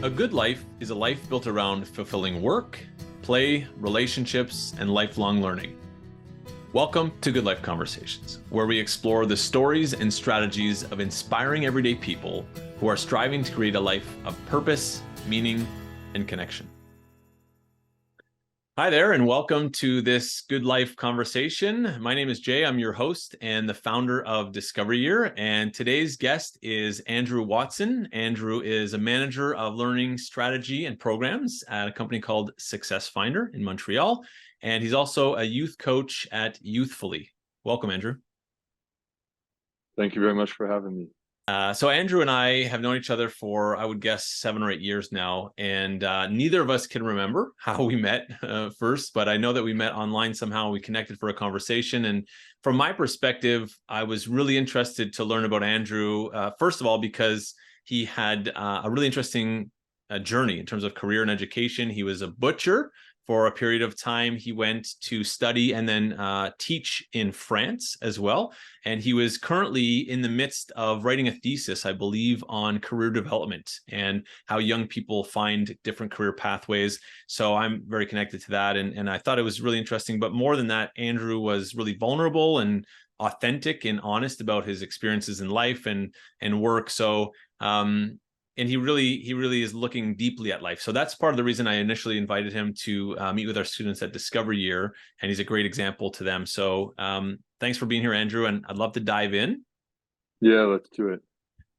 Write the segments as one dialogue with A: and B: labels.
A: A good life is a life built around fulfilling work, play, relationships, and lifelong learning. Welcome to Good Life Conversations, where we explore the stories and strategies of inspiring everyday people who are striving to create a life of purpose, meaning, and connection. Hi there, and welcome to this Good Life Conversation. My name is Jay. I'm your host and the founder of Discovery Year. And today's guest is Andrew Watson. Andrew is a manager of learning strategy and programs at a company called Success Finder in Montreal. And he's also a youth coach at Youthfully. Welcome, Andrew.
B: Thank you very much for having me.
A: So Andrew and I have known each other for, I would guess, 7 or 8 years now, and neither of us can remember how we met first, but I know that we met online somehow. We connected for a conversation, and from my perspective, I was really interested to learn about Andrew, first of all, because he had a really interesting journey in terms of career and education. He was a butcher. For a period of time, he went to study and then teach in France as well. And he was currently in the midst of writing a thesis, I believe, on career development and how young people find different career pathways. So I'm very connected to that. And I thought it was really interesting. But more than that, Andrew was really vulnerable and authentic and honest about his experiences in life and work. So and he really is looking deeply at life. So that's part of the reason I initially invited him to meet with our students at Discovery Year, and he's a great example to them. So thanks for being here, Andrew, and I'd love to dive in.
B: Yeah, let's do it.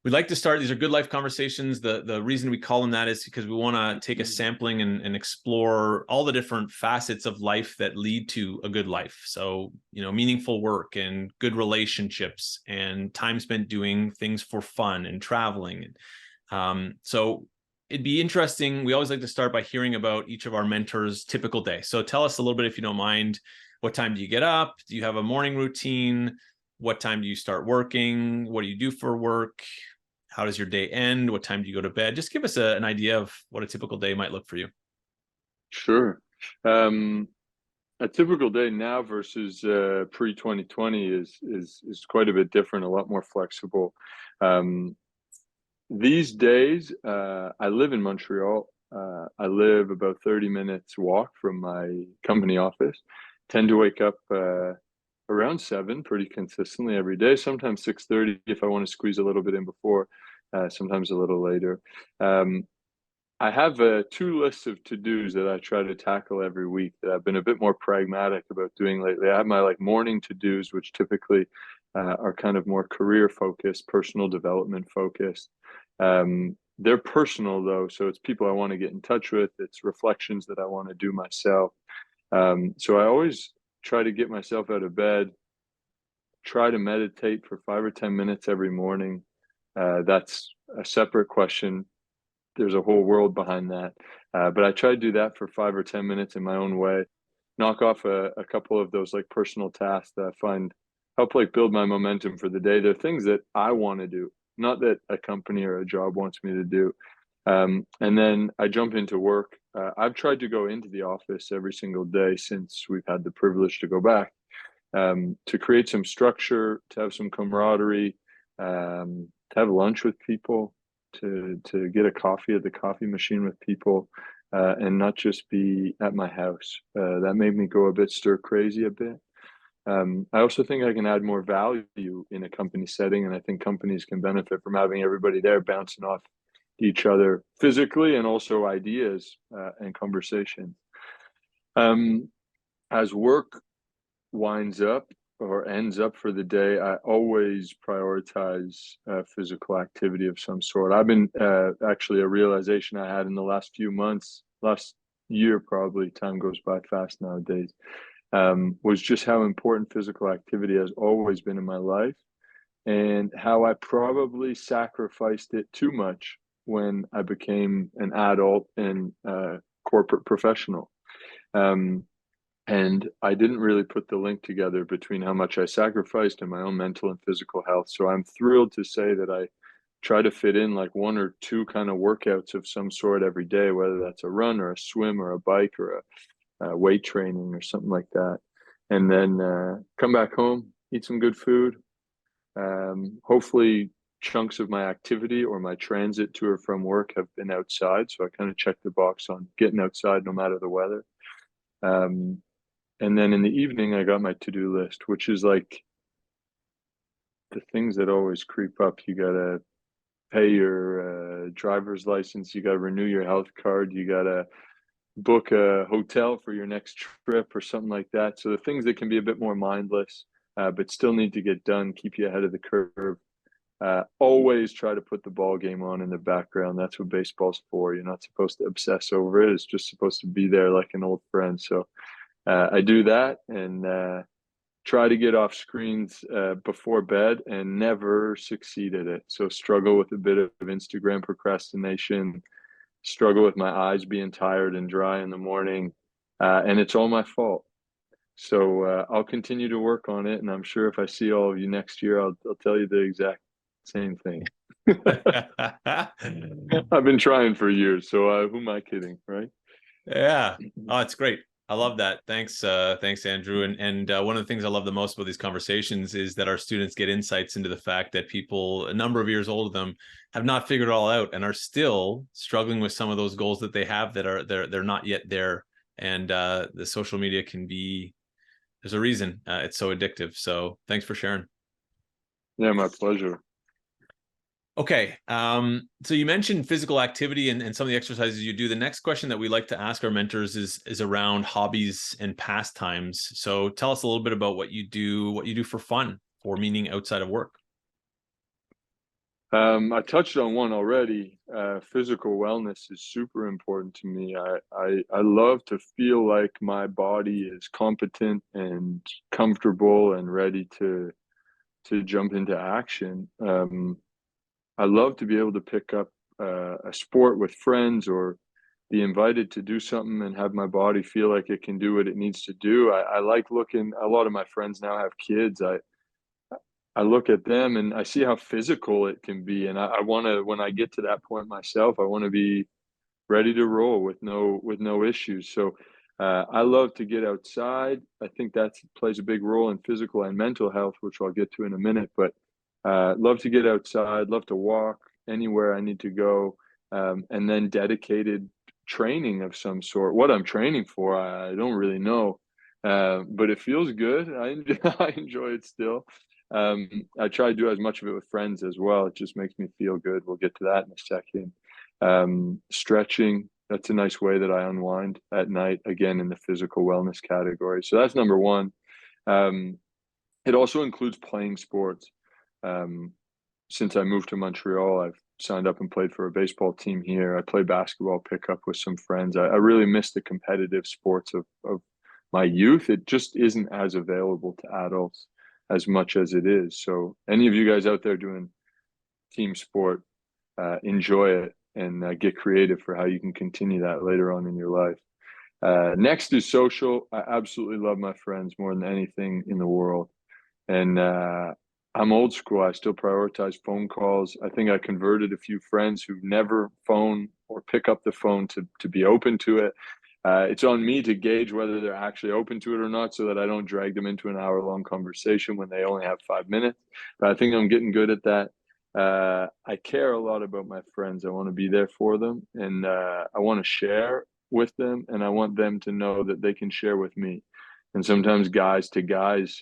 A: We'd like to start. These are good life conversations. The reason we call them that is because we want to take a sampling and explore all the different facets of life that lead to a good life. So, meaningful work and good relationships and time spent doing things for fun and traveling. So it'd be interesting. We always like to start by hearing about each of our mentors' typical day. So tell us a little bit, if you don't mind. What time do you get up? Do you have a morning routine? What time do you start working? What do you do for work? How does your day end? What time do you go to bed? Just give us an idea of what a typical day might look for you.
B: Sure. A typical day now versus pre-2020 is quite a bit different, a lot more flexible. These days, I live in Montreal. I live about 30 minutes walk from my company office. Tend to wake up around 7 pretty consistently every day, sometimes 6:30 if I want to squeeze a little bit in before, sometimes a little later. I have 2 lists of to-dos that I try to tackle every week that I've been a bit more pragmatic about doing lately. I have my morning to-dos, which typically are kind of more career focused, personal development focused. They're personal though, so it's people I want to get in touch with. It's reflections that I want to do myself. So I always try to get myself out of bed, try to meditate for 5 or 10 minutes every morning. That's a separate question. There's a whole world behind that. But I try to do that for 5 or 10 minutes in my own way, knock off a couple of those personal tasks that I find help build my momentum for the day. They're things that I want to do, not that a company or a job wants me to do. And then I jump into work. I've tried to go into the office every single day since we've had the privilege to go back, to create some structure, to have some camaraderie, to have lunch with people, to get a coffee at the coffee machine with people, and not just be at my house. That made me go a bit stir crazy a bit. I also think I can add more value in a company setting, and I think companies can benefit from having everybody there bouncing off each other physically and also ideas and conversation. As work winds up or ends up for the day, I always prioritize physical activity of some sort. I've been actually a realization I had in the last few months, last year probably, time goes by fast nowadays, was just how important physical activity has always been in my life, and how I probably sacrificed it too much when I became an adult and corporate professional. And I didn't really put the link together between how much I sacrificed in my own mental and physical health. So I'm thrilled to say that I try to fit in 1 or 2 kind of workouts of some sort every day, whether that's a run or a swim or a bike or a weight training or something like that. And then come back home, eat some good food, hopefully chunks of my activity or my transit to or from work have been outside. So I kind of check the box on getting outside no matter the weather. Um, and then in the evening, I got my to-do list, which is like the things that always creep up. You gotta pay your driver's license, you gotta renew your health card, you gotta book a hotel for your next trip or something like that. So the things that can be a bit more mindless, but still need to get done, keep you ahead of the curve. Always try to put the ball game on in the background. That's what baseball's for. You're not supposed to obsess over it. It's just supposed to be there like an old friend. So I do that and try to get off screens before bed and never succeed at it. So struggle with a bit of Instagram procrastination, struggle with my eyes being tired and dry in the morning, and it's all my fault. So I'll continue to work on it, and I'm sure if I see all of you next year, I'll tell you the exact same thing. I've been trying for years, so who am I kidding, right?
A: Yeah. Oh, it's great. I love that. Thanks, Andrew. And one of the things I love the most about these conversations is that our students get insights into the fact that people a number of years older than them have not figured it all out and are still struggling with some of those goals that they have that are they're not yet there. And the social media can be there's a reason it's so addictive. So thanks for sharing.
B: Yeah, my pleasure.
A: Okay. So you mentioned physical activity and some of the exercises you do. The next question that we like to ask our mentors is around hobbies and pastimes. So tell us a little bit about what you do for fun, for meaning outside of work.
B: I touched on one already. Physical wellness is super important to me. I love to feel like my body is competent and comfortable and ready to jump into action. I love to be able to pick up a sport with friends or be invited to do something and have my body feel like it can do what it needs to do. I like looking, a lot of my friends now have kids. I look at them and I see how physical it can be. And I want to, when I get to that point myself, I want to be ready to roll with no issues. So I love to get outside. I think that plays a big role in physical and mental health, which I'll get to in a minute. But love to get outside, love to walk anywhere I need to go, and then dedicated training of some sort. What I'm training for, I don't really know, but it feels good. I enjoy it still. I try to do as much of it with friends as well. It just makes me feel good. We'll get to that in a second. Stretching, that's a nice way that I unwind at night, again in the physical wellness category. So that's number one. It also includes playing sports. Um, since I moved to Montreal, I've signed up and played for a baseball team here. I play basketball pickup with some friends. I really miss the competitive sports of my youth. It just isn't as available to adults as much as it is. So any of you guys out there doing team sport, enjoy it and get creative for how you can continue that later on in your life. Next is social. I absolutely love my friends more than anything in the world. And I'm old school. I still prioritize phone calls. I think I converted a few friends who never phone or pick up the phone to be open to it. It's on me to gauge whether they're actually open to it or not so that I don't drag them into an hour-long conversation when they only have 5 minutes. But I think I'm getting good at that. I care a lot about my friends. I want to be there for them and I want to share with them and I want them to know that they can share with me. And sometimes guys to guys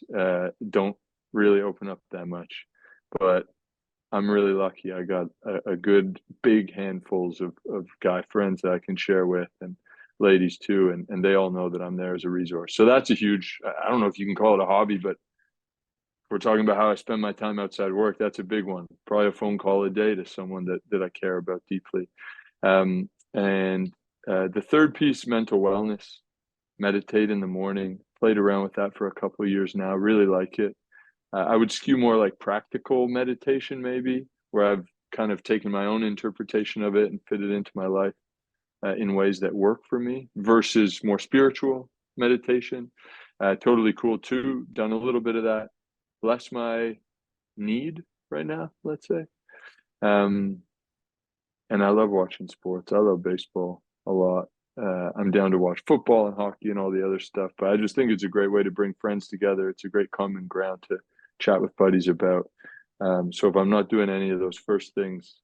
B: don't really open up that much, but I'm really lucky. I got a good big handfuls of guy friends that I can share with and ladies too. And they all know that I'm there as a resource. So that's a huge, I don't know if you can call it a hobby, but we're talking about how I spend my time outside work. That's a big one. Probably a phone call a day to someone that I care about deeply. And the third piece, mental wellness. Meditate in the morning. Played around with that for a couple of years now. Really like it. I would skew more like practical meditation, maybe, where I've kind of taken my own interpretation of it and fit it into my life in ways that work for me, versus more spiritual meditation. Totally cool too. Done a little bit of that. Less my need right now, let's say. Um, and I love watching sports. I love baseball a lot. I'm down to watch football and hockey and all the other stuff, but I just think it's a great way to bring friends together. It's a great common ground to chat with buddies about. So if I'm not doing any of those first things,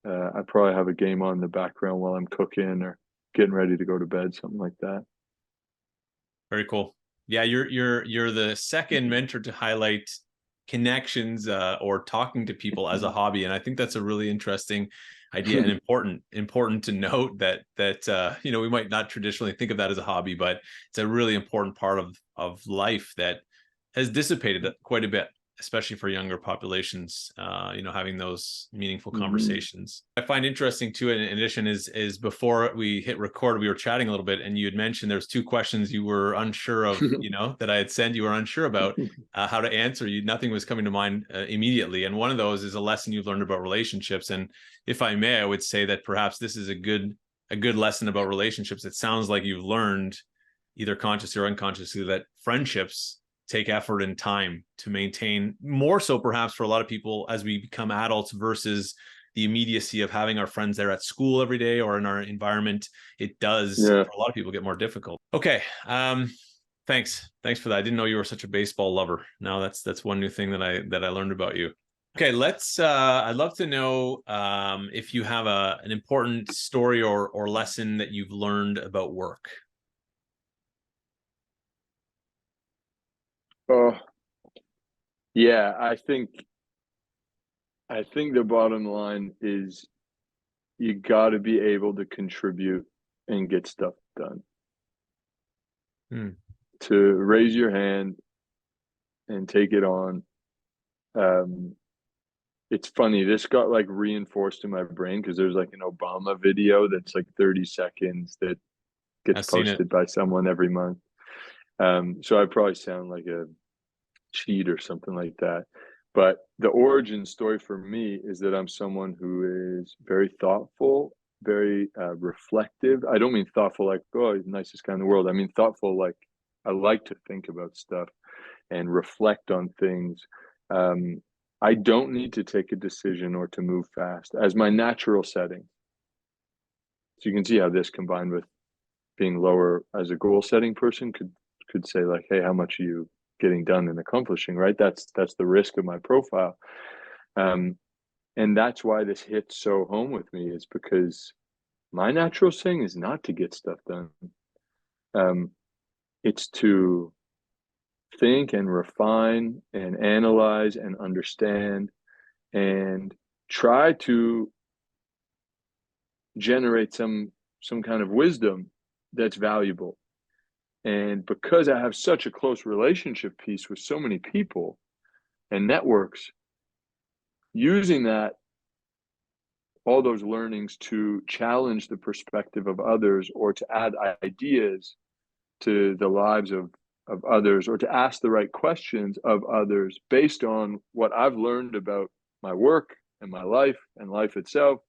B: I probably have a game on in the background while I'm cooking or getting ready to go to bed, something like that.
A: Very cool. Yeah, you're the second mentor to highlight connections or talking to people as a hobby, and I think that's a really interesting idea and important to note that you know, we might not traditionally think of that as a hobby, but it's a really important part of life that has dissipated quite a bit, especially for younger populations. You know, having those meaningful
B: Mhm.
A: conversations. I find interesting too, in addition, is before we hit record, we were chatting a little bit, and you had mentioned there's two questions you were unsure of, you know, that I had sent you were unsure about how to answer. You nothing was coming to mind immediately, and one of those is a lesson you've learned about relationships. And if I may, I would say that perhaps this is a good lesson about relationships. It sounds like you've learned, either consciously or unconsciously, that friendships take effort and time to maintain, more so perhaps for a lot of people as we become adults versus the immediacy of having our friends there at school every day or in our environment. It does,
B: Yeah.
A: for a lot of people, get more difficult. Okay. Thanks for that. I didn't know you were such a baseball lover. Now that's one new thing that I learned about you. Okay, let's I'd love to know if you have an important story or lesson that you've learned about work.
B: Oh, yeah. I think the bottom line is you got to be able to contribute and get stuff done.
A: Hmm.
B: To raise your hand and take it on. Um, it's funny. This got like reinforced in my brain because there's like an Obama video that's like 30 seconds that gets
A: I've seen it.
B: posted by someone every month. So I probably sound like a cheat or something like that. But the origin story for me is that I'm someone who is very thoughtful, very reflective. I don't mean thoughtful like, oh, he's the nicest guy in the world. I mean thoughtful like I like to think about stuff and reflect on things. Um, I don't need to take a decision or to move fast as my natural setting. So you can see how this combined with being lower as a goal setting person could say like, hey, how much are you getting done and accomplishing, right? That's the risk of my profile. Um, and that's why this hits so home with me, is because my natural thing is not to get stuff done. Um, it's to think and refine and analyze and understand and try to generate some kind of wisdom that's valuable. And because I have such a close relationship piece with so many people and networks, using that, all those learnings to challenge the perspective of others or to add ideas to the lives of others or to ask the right questions of others based on what I've learned about my work and my life and life itself.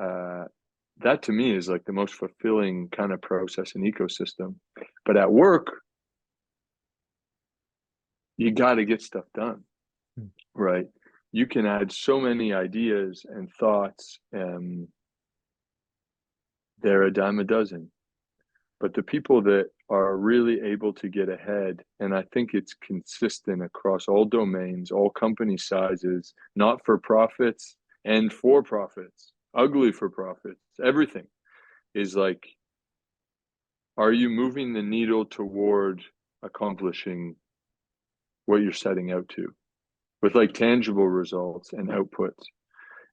B: Uh, that to me is like the most fulfilling kind of process and ecosystem. But at work, you got to get stuff done, right? You can add so many ideas and thoughts, and they're a dime a dozen. But the people that are really able to get ahead, and I think it's consistent across all domains, all company sizes, not for profits and for profits, ugly for profits, everything is like, are you moving the needle toward accomplishing what you're setting out to with like tangible results and outputs?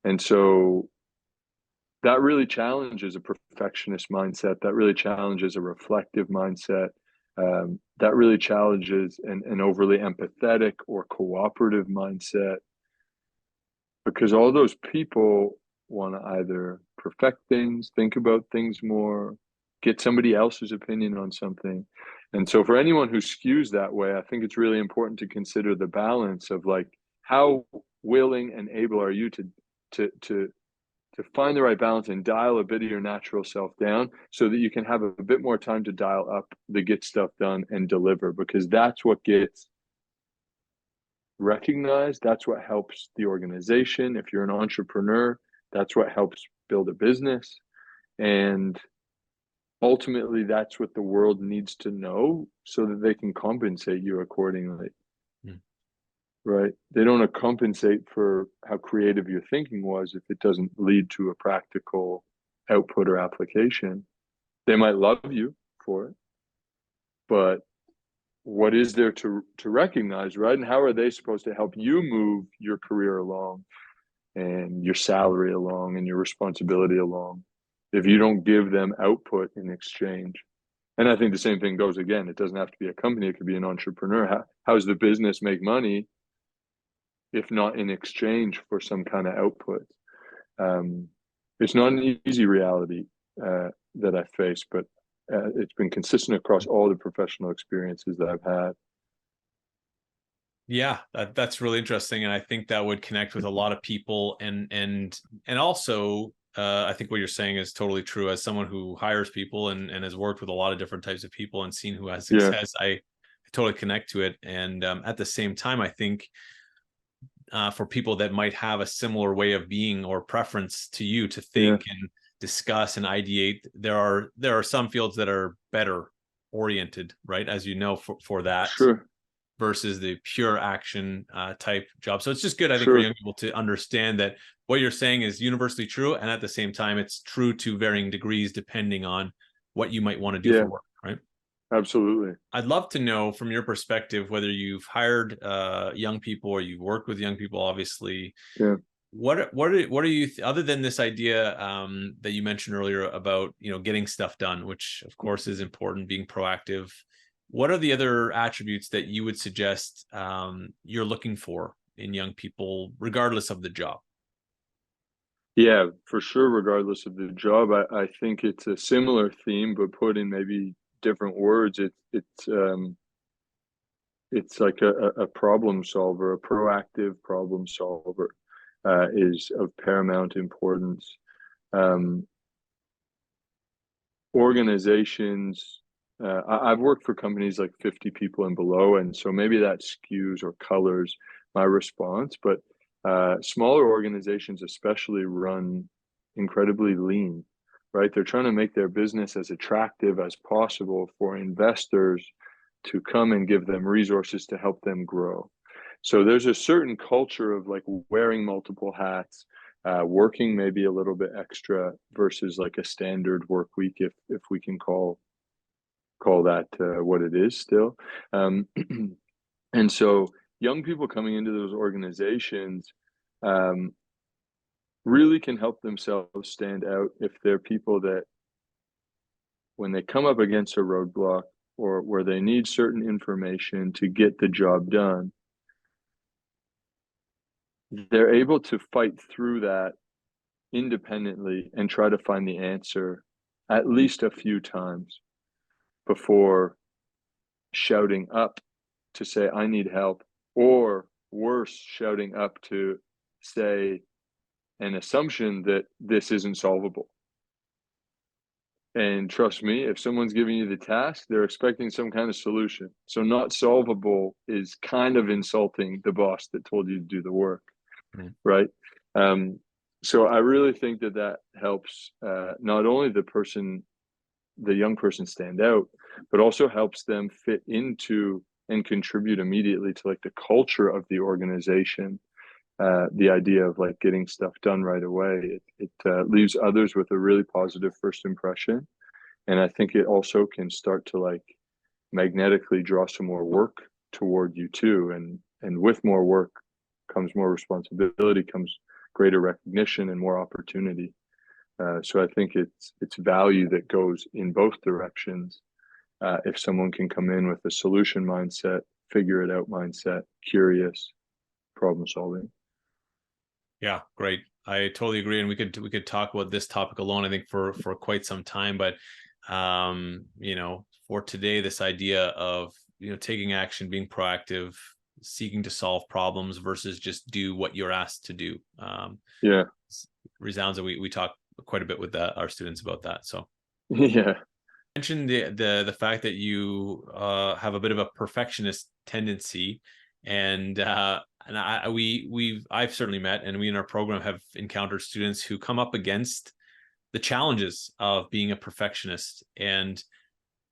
B: And so that really challenges a perfectionist mindset. That really challenges a reflective mindset. That really challenges an overly empathetic or cooperative mindset, because all those people want to either perfect things, think about things more, get somebody else's opinion on something. And so for anyone who skews that way, I think it's really important to consider the balance of like, how willing and able are you to to to find the right balance and dial a bit of your natural self down so that you can have a bit more time to dial up the get stuff done and deliver, because that's what gets recognized. That's what helps the organization. If you're an entrepreneur, that's what helps build a business. And ultimately, that's what the world needs to know so that they can compensate you accordingly. right? They don't compensate for how creative your thinking was if it doesn't lead to a practical output or application. They might love you for it, but what is there to recognize, right? And how are they supposed to help you move your career along and your salary along and your responsibility along if you don't give them output in exchange? And I think the same thing goes again. It doesn't have to be a company, it could be an entrepreneur. How does the business make money if not in exchange for some kind of output? Um, it's not an easy reality that I face, but it's been consistent across all the professional experiences that I've had.
A: Yeah, that's really interesting, and I think that would connect with a lot of people, and also I think what you're saying is totally true. As someone who hires people and has worked with a lot of different types of people and seen who has
B: Yeah,
A: success, I totally connect to it. And at the same time, I think for people that might have a similar way of being or preference to you to
B: yeah,
A: think and discuss and ideate, there are some fields that are better oriented, right? As you know, for that
B: sure,
A: versus the pure action type job. So it's just good, I think, for
B: sure.
A: young people to understand that what you're saying is universally true, and at the same time, it's true to varying degrees depending on what you might want to do for
B: Yeah,
A: work, right?
B: absolutely.
A: I'd love to know from your perspective whether you've hired young people or you've worked with young people, obviously.
B: Yeah.
A: What are you other than this idea that you mentioned earlier about getting stuff done, which of course is important, being proactive? What are the other attributes that you would suggest you're looking for in young people, regardless of the job?
B: Yeah, for sure, regardless of the job. I think it's a similar theme, but put in maybe different words. It's like a problem solver, a proactive problem solver is of paramount importance. Um, Organizations, I've worked for companies like 50 people and below, and so maybe that skews or colors my response, but smaller organizations especially run incredibly lean, right? They're trying to make their business as attractive as possible for investors to come and give them resources to help them grow. So there's a certain culture of like wearing multiple hats, working maybe a little bit extra versus like a standard work week, if we can call that what it is still. Um, and so young people coming into those organizations um, really can help themselves stand out if they're people that when they come up against a roadblock or where they need certain information to get the job done, they're able to fight through that independently and try to find the answer at least a few times before shouting up to say, I need help, or worse, shouting up to say an assumption that this isn't solvable. And trust me, if someone's giving you the task, they're expecting some kind of solution. So, not solvable is kind of insulting the boss that told you to do the work,
A: Mhm.
B: right? Um, so, I really think that that helps not only the young person stand out, but also helps them fit into and contribute immediately to like the culture of the organization. The idea of like getting stuff done right away, it leaves others with a really positive first impression, and I think it also can start to like magnetically draw some more work toward you too, and with more work comes more responsibility, comes greater recognition and more opportunity. So I think it's value that goes in both directions. If someone can come in with a solution mindset, figure it out mindset, curious, problem solving.
A: Yeah, great. I totally agree, and we could talk about this topic alone, I think, for quite some time. But for today, this idea of taking action, being proactive, seeking to solve problems versus just do what you're asked to do,
B: Yeah,
A: resounds. And we talk quite a bit with our students about that. So
B: yeah,
A: mentioned the fact that you have a bit of a perfectionist tendency, and I've certainly met, and we in our program have encountered students who come up against the challenges of being a perfectionist. And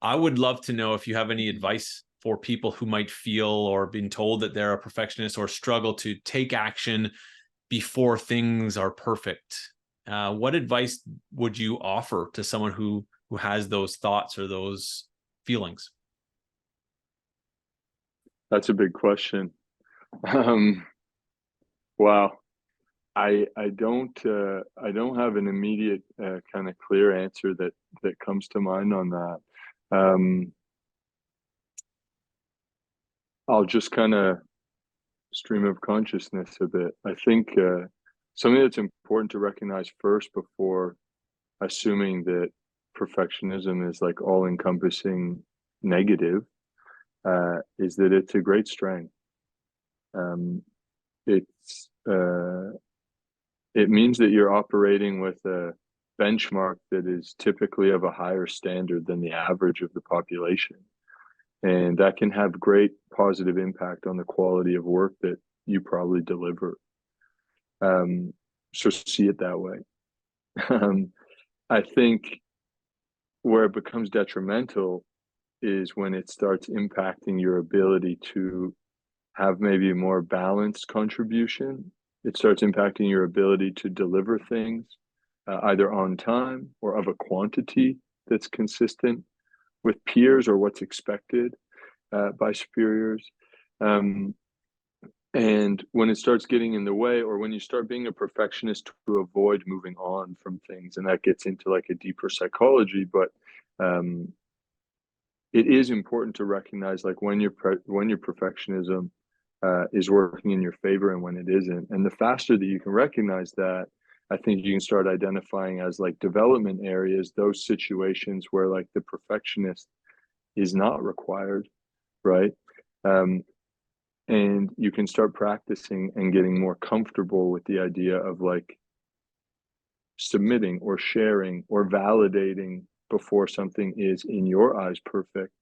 A: I would love to know if you have any advice for people who might feel or been told that they're a perfectionist or struggle to take action before things are perfect? What advice would you offer to someone who has those thoughts or those feelings?
B: That's a big question. Um, wow. I don't have an immediate kind of clear answer that comes to mind on that. I'll just kind of stream of consciousness a bit. I think something that's important to recognize first before assuming that perfectionism is like all encompassing negative is that it's a great strength. Um, it's it means that you're operating with a benchmark that is typically of a higher standard than the average of the population. And that can have great positive impact on the quality of work that you probably deliver. So see it that way. Um, I think where it becomes detrimental is when it starts impacting your ability to have maybe a more balanced contribution. It starts impacting your ability to deliver things either on time or of a quantity that's consistent with peers or what's expected by superiors. Um, and when it starts getting in the way, or when you start being a perfectionist to avoid moving on from things, and that gets into like a deeper psychology, but um, it is important to recognize like when your perfectionism is working in your favor and when it isn't. And the faster that you can recognize that, I think you can start identifying as like development areas, those situations where like the perfectionist is not required, right? Um, and you can start practicing and getting more comfortable with the idea of like submitting or sharing or validating before something is in your eyes perfect.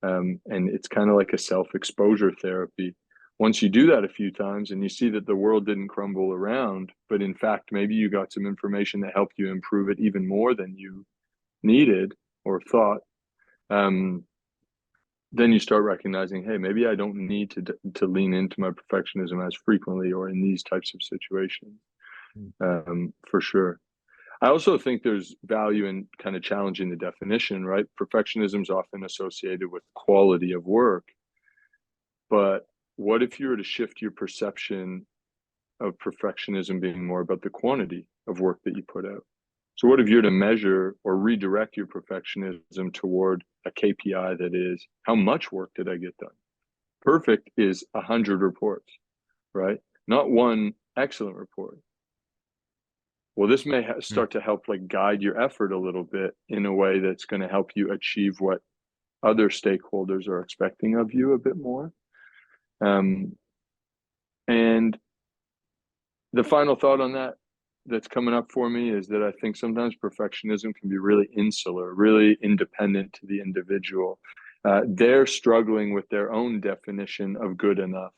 B: And it's kind of like a self-exposure therapy. Once you do that a few times and you see that the world didn't crumble around, but in fact, maybe you got some information that helped you improve it even more than you needed or thought, then you start recognizing, hey, maybe I don't need to lean into my perfectionism as frequently or in these types of situations, for sure. I also think there's value in kind of challenging the definition, right? Perfectionism is often associated with quality of work, but what if you were to shift your perception of perfectionism being more about the quantity of work that you put out? So what if you're to measure or redirect your perfectionism toward a KPI that is, how much work did I get done? Perfect is 100 reports, right? Not one excellent report. Well, this may start to help like guide your effort a little bit in a way that's going to help you achieve what other stakeholders are expecting of you a bit more. And the final thought on that that's coming up for me is that I think sometimes perfectionism can be really insular, really independent to the individual. They're struggling with their own definition of good enough.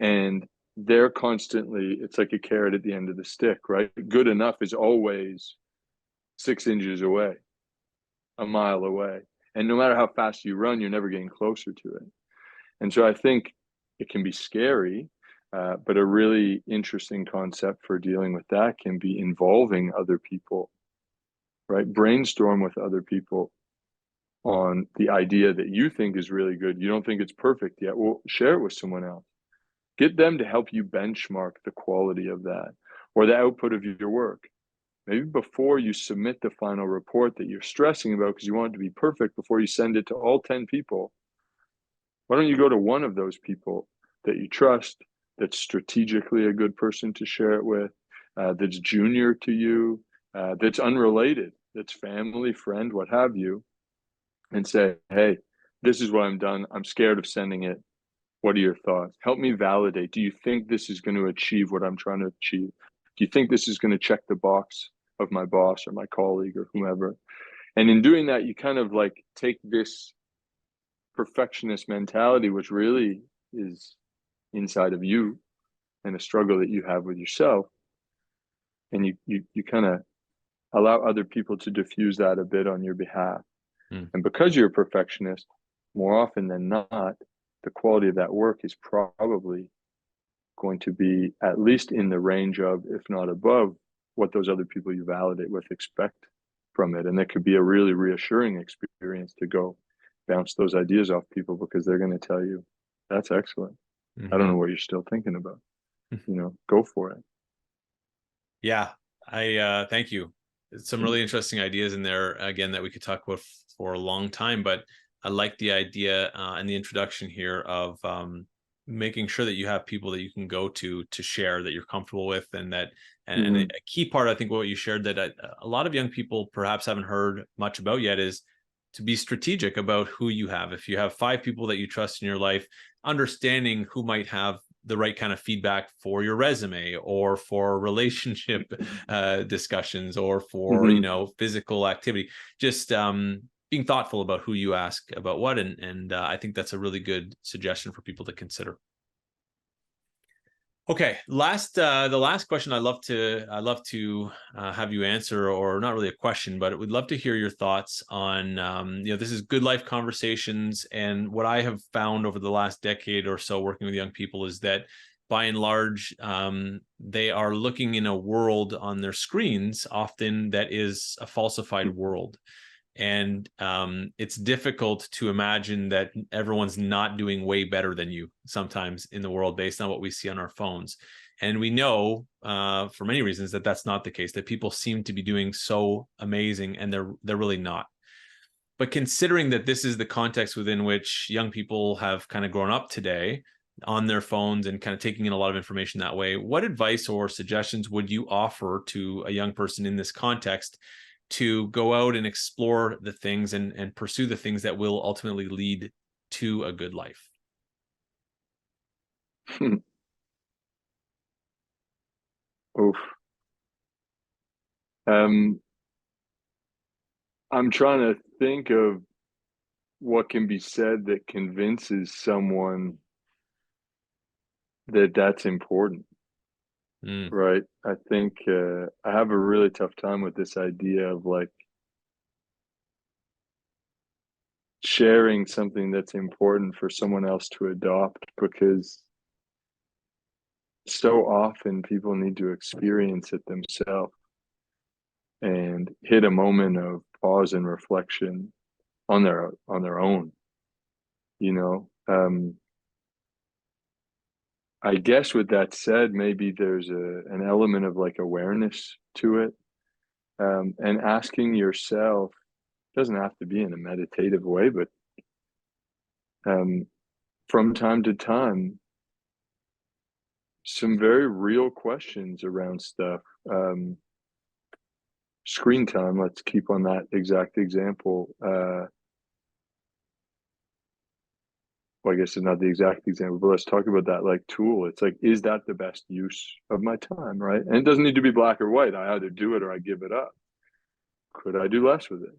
B: And they're constantly, it's like a carrot at the end of the stick, right? Good enough is always 6 inches away, a mile away. And no matter how fast you run, you're never getting closer to it. And so I think it can be scary, but a really interesting concept for dealing with that can be involving other people, right? Brainstorm with other people on the idea that you think is really good. You don't think it's perfect yet. Well, share it with someone else. Get them to help you benchmark the quality of that or the output of your work. Maybe before you submit the final report that you're stressing about because you want it to be perfect, before you send it to all 10 people, why don't you go to one of those people that you trust, that's strategically a good person to share it with, that's junior to you, that's unrelated, that's family, friend, what have you, and say, hey, this is what I'm done. I'm scared of sending it. What are your thoughts? Help me validate. Do you think this is going to achieve what I'm trying to achieve? Do you think this is going to check the box of my boss or my colleague or whomever? And in doing that, you kind of like take this perfectionist mentality, which really is inside of you and a struggle that you have with yourself, and you kind of allow other people to diffuse that a bit on your behalf. And because you're a perfectionist, more often than not, the quality of that work is probably going to be at least in the range of, if not above, what those other people you validate with expect from it. And that could be a really reassuring experience to go bounce those ideas off people, because they're going to tell you, that's excellent. I don't know
A: Mhm.
B: what you're still thinking about. Go for it.
A: Yeah, I thank you. Some really interesting ideas in there again that we could talk about for a long time, but I like the idea and the introduction here of making sure that you have people that you can go to share that you're comfortable with, and that and
B: Mm-hmm.
A: a key part, I think, what you shared that a lot of young people perhaps haven't heard much about yet is to be strategic about who you have. If you have 5 people that you trust in your life, understanding who might have the right kind of feedback for your resume, or for relationship discussions, or for
B: Mm-hmm.
A: physical activity, just being thoughtful about who you ask about what, and I think that's a really good suggestion for people to consider. Okay, the last question I love to have you answer, or not really a question, but we'd love to hear your thoughts on this is good life conversations, and what I have found over the last decade or so working with young people is that by and large they are looking in a world on their screens often that is a falsified world, and it's difficult to imagine that everyone's not doing way better than you sometimes in the world based on what we see on our phones. And we know for many reasons that that's not the case, that people seem to be doing so amazing, and they're really not. But considering that this is the context within which young people have kind of grown up today on their phones and kind of taking in a lot of information that way, what advice or suggestions would you offer to a young person in this context to go out and explore the things and pursue the things that will ultimately lead to a good life?
B: Oof. Um, I'm trying to think of what can be said that convinces someone that that's important,
A: Mm,
B: right? I think I have a really tough time with this idea of like sharing something that's important for someone else to adopt, because so often people need to experience it themselves and hit a moment of pause and reflection on their own, you know. I guess with that said, maybe there's an element of like awareness to it, and asking yourself, doesn't have to be in a meditative way, but um, from time to time, some very real questions around stuff. Um, Screen time, let's keep on that exact example. Well, I guess it's not the exact example, but let's talk about that like tool. It's like, is that the best use of my time, right? And it doesn't need to be black or white. I either do it or I give it up. Could I do less with it?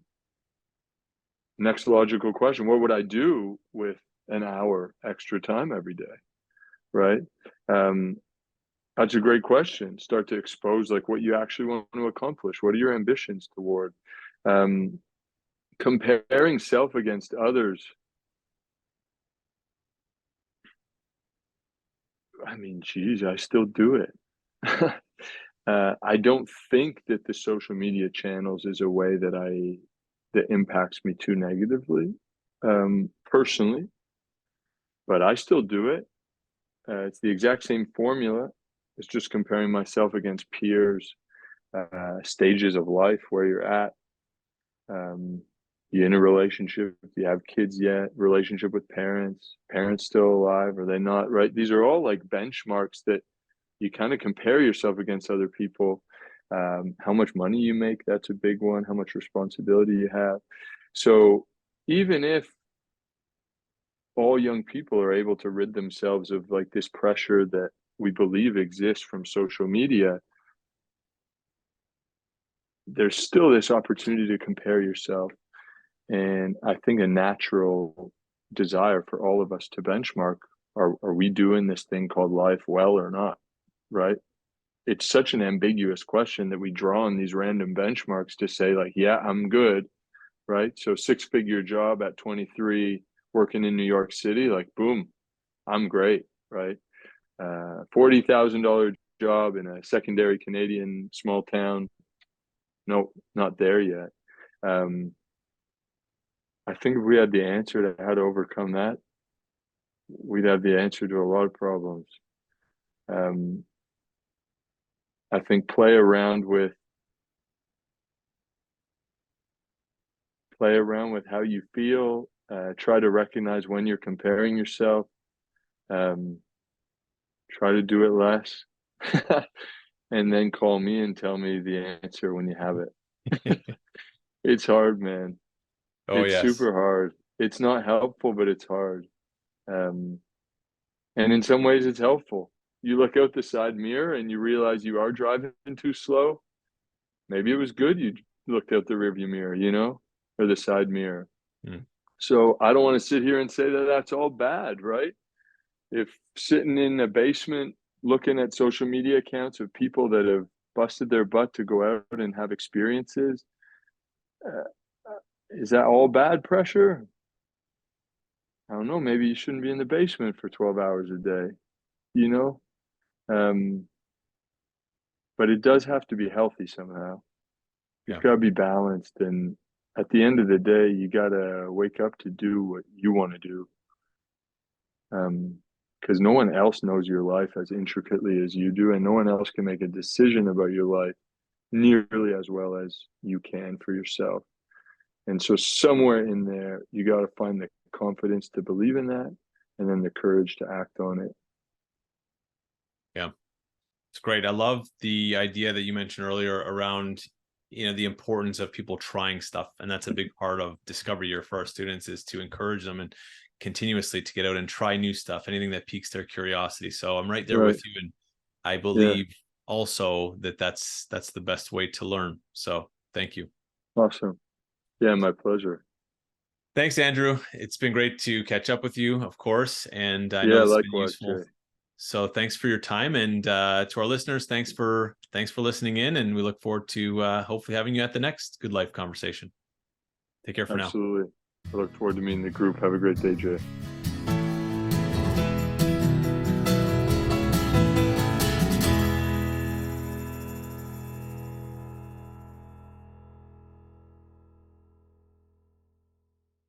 B: Next logical question, what would I do with an hour extra time every day, right? Um, that's a great question. Start to expose like what you actually want to accomplish. What are your ambitions toward? Um, Comparing self against others. I mean, geez, I still do it. I don't think that the social media channels is a way that impacts me too negatively, personally, but I still do it. It's the exact same formula. It's just comparing myself against peers, stages of life where you're at. You in a relationship? Do you have kids yet? Relationship with parents? Parents still alive? Are they not? Right? These are all like benchmarks that you kind of compare yourself against other people. How much money you make, that's a big one. How much responsibility you have. So even if all young people are able to rid themselves of like this pressure that we believe exists from social media, there's still this opportunity to compare yourself. And I think a natural desire for all of us to benchmark, are we doing this thing called life well or not? Right? It's such an ambiguous question that we draw on these random benchmarks to say, like, yeah, I'm good. Right? So 6-figure job at 23, working in New York City, like, boom, I'm great, right? $40,000 job in a secondary Canadian small town. Nope, not there yet. I think if we had the answer to how to overcome that, we'd have the answer to a lot of problems. I think play around with how you feel. Try to recognize when you're comparing yourself. Try to do it less. And then call me and tell me the answer when you have it. It's hard, man.
A: Oh,
B: It's
A: yes.
B: super hard. It's not helpful, but it's hard. And in some ways it's helpful. You look out the side mirror and you realize you are driving too slow. Maybe it was good you looked out the rearview mirror, or the side mirror.
A: Mm.
B: So I don't want to sit here and say that that's all bad, right? If sitting in a basement looking at social media accounts of people that have busted their butt to go out and have experiences, is that all bad pressure? I don't know. Maybe you shouldn't be in the basement for 12 hours a day, you know? Um, but it does have to be healthy somehow. You've
A: Yeah.
B: got to be balanced. And at the end of the day, you got to wake up to do what you want to do. Because no one else knows your life as intricately as you do, and no one else can make a decision about your life nearly as well as you can for yourself. And so somewhere in there, you got to find the confidence to believe in that, and then the courage to act on it.
A: Yeah. It's great. I love the idea that you mentioned earlier around, the importance of people trying stuff. And that's a big part of Discovery Year for our students, is to encourage them and continuously to get out and try new stuff, anything that piques their curiosity. So I'm right there
B: Right.
A: with you. And I
B: Yeah.
A: believe also that that's the best way to learn. So thank you.
B: Awesome. Yeah, my pleasure.
A: Thanks, Andrew. It's been great to catch up with you, of course. And I know
B: Yeah,
A: this has been
B: likewise,
A: useful.
B: Jay.
A: So thanks for your time, and to our listeners, thanks for listening in, and we look forward to hopefully having you at the next Good Life conversation. Take care for now.
B: Absolutely. I look forward to meeting the group. Have a great day, Jay.